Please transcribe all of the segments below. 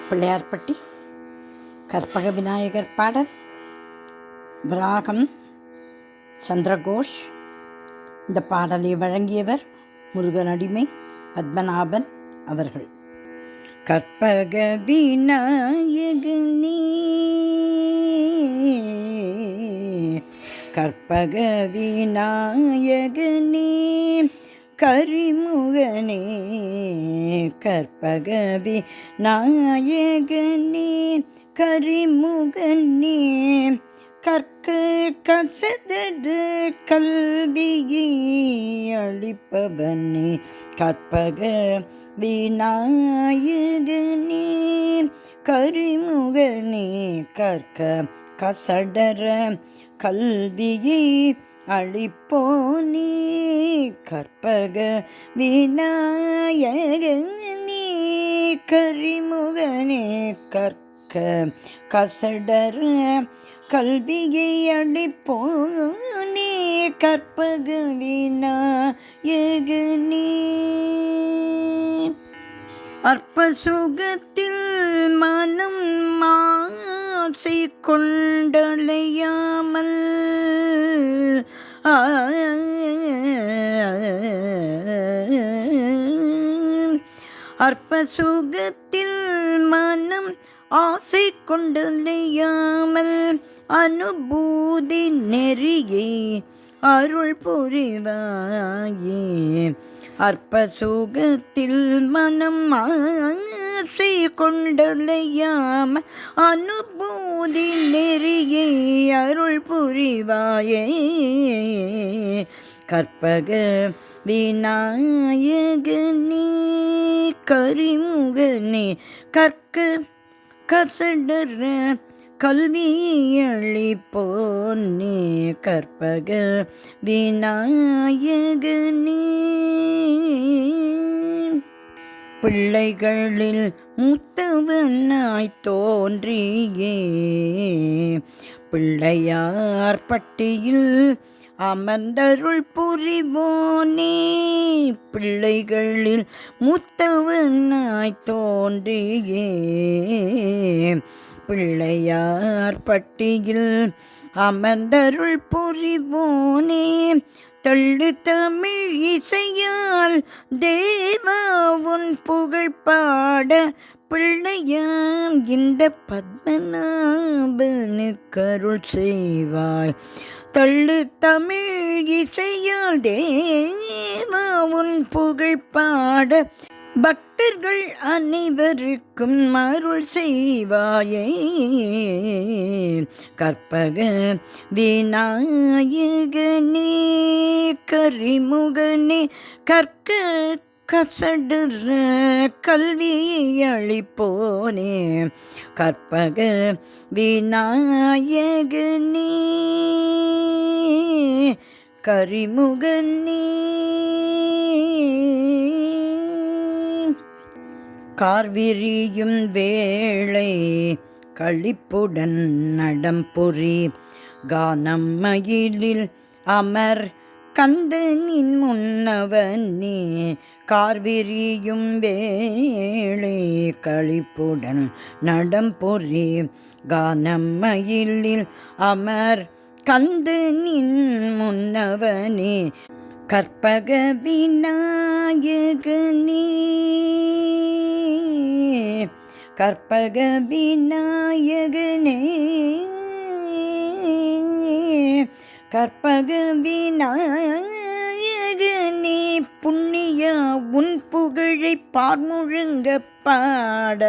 பிள்ளையார்பட்டி கற்பக விநாயகர் பாடல். விராகம் சந்திரகோஷ். இந்த பாடலை வழங்கியவர் முருகனடிமை பத்மநாபன் அவர்கள். கற்பக விநாயகனே, கற்பக விநாயகனே, கரிமுகனே, கற்பக விநாயகனே, கரிமுகனே, கற்க கசதடு கல்வியை அளிப்பவனே, கற்பக விநாயகனே, கரிமுகனே, கற்க கசடர கல்வியை அளிப்போனே, கற்பக விநாயகனே, கரிமுகனே, கற்க கசடர கல்வியை அளிப்போனே, கற்பக விநாயகனே. அற்ப சுகத்தில் மனம் ஆசை கொண்டலையாமல், அற்ப சுகத்தில் மனம் ஆசை கொண்டலையாமல், அனுபூதி நெறியை அருள் புரிவாயே, அற்ப சுகத்தில் மனம் ஆசை கொண்டலையாமல், அனுபூதி நெறியை அருள் புரிவாயே, கற்பக விநாயகனே, கரிமுகனே, கற்க கசடர கல்வியளிப்போனே, கற்பக விநாயகனே. பிள்ளைகளில் மூத்தவனாய் தோன்றியே, பிள்ளையார் பட்டியில் அமர்ந்தருள் புரிவோனே, பிள்ளைகளில் மூத்தவனாய் தோன்றியே, பிள்ளையார் பட்டியில் அமர்ந்தருள் புரிவோனே, தள்ளு தமிழ் இசையால் தேவா உன் புகழ் பாட, பிள்ளையாம் இந்த பத்மநாபனுக்கு அருள் செய்வாய், தள்ளு தமிழ் இசையால் தேவா உன் புகழ் பாட, பக்தர்கள் அனைவருக்கும் அருள் செய்வாயே, கற்பக விநாயகனே, கரிமுகனே, கற்க கசடர கல்வியை அளிப்போனே, கற்பக விநாயகனே, கரிமுகனே. கார்விரியும் வேளை களிப்புடன் நடம்புரி, கானம் மயிலில் அமர் கந்தனின் முன்னவனே, கார்விரியும் வேளை களிப்புடன் நடம்புரி, கானம் மயிலில் அமர் கந்தனின் முன்னவனே, கற்பக விநாயகனே, கற்பக விநாயகனே, கற்பக விநாயகனே, புண்ணியா உன் புகழை பார்முழங்க பாட,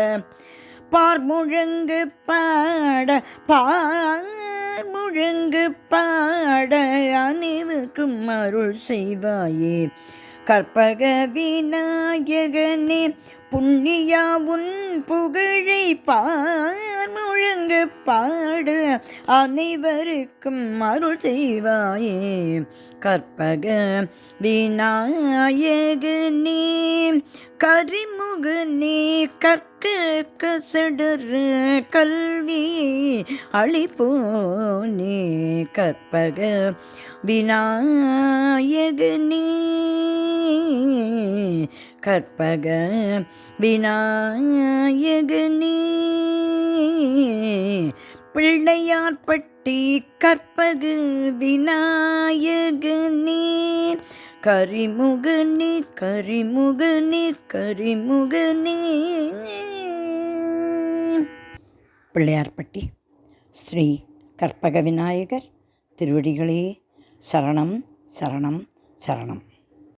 பார்முழங்கு பாட, பார்முழங்கு பாட, அனைவருக்கும் அருள் செய்வாயே, கற்பக விநாயகனே, புண்ணியா உன் புகழை பார்முழங்கு பாட, அனைவருக்கும் அருள் செய்வாயே, கற்பக விநாயகனே, கரிமுகனே, கற்க கசடர கல்வி அளிப்போனே, கற்பக விநாயகனே, கற்பக விநாயகனே பிள்ளையார்பட்டி கற்பக விநாயகனே கரிமுகனே கரிமுகனே கரிமுகனே. பிள்ளையார்பட்டி ஸ்ரீ கற்பக விநாயகர் திருவடிகளே சரணம் சரணம் சரணம்.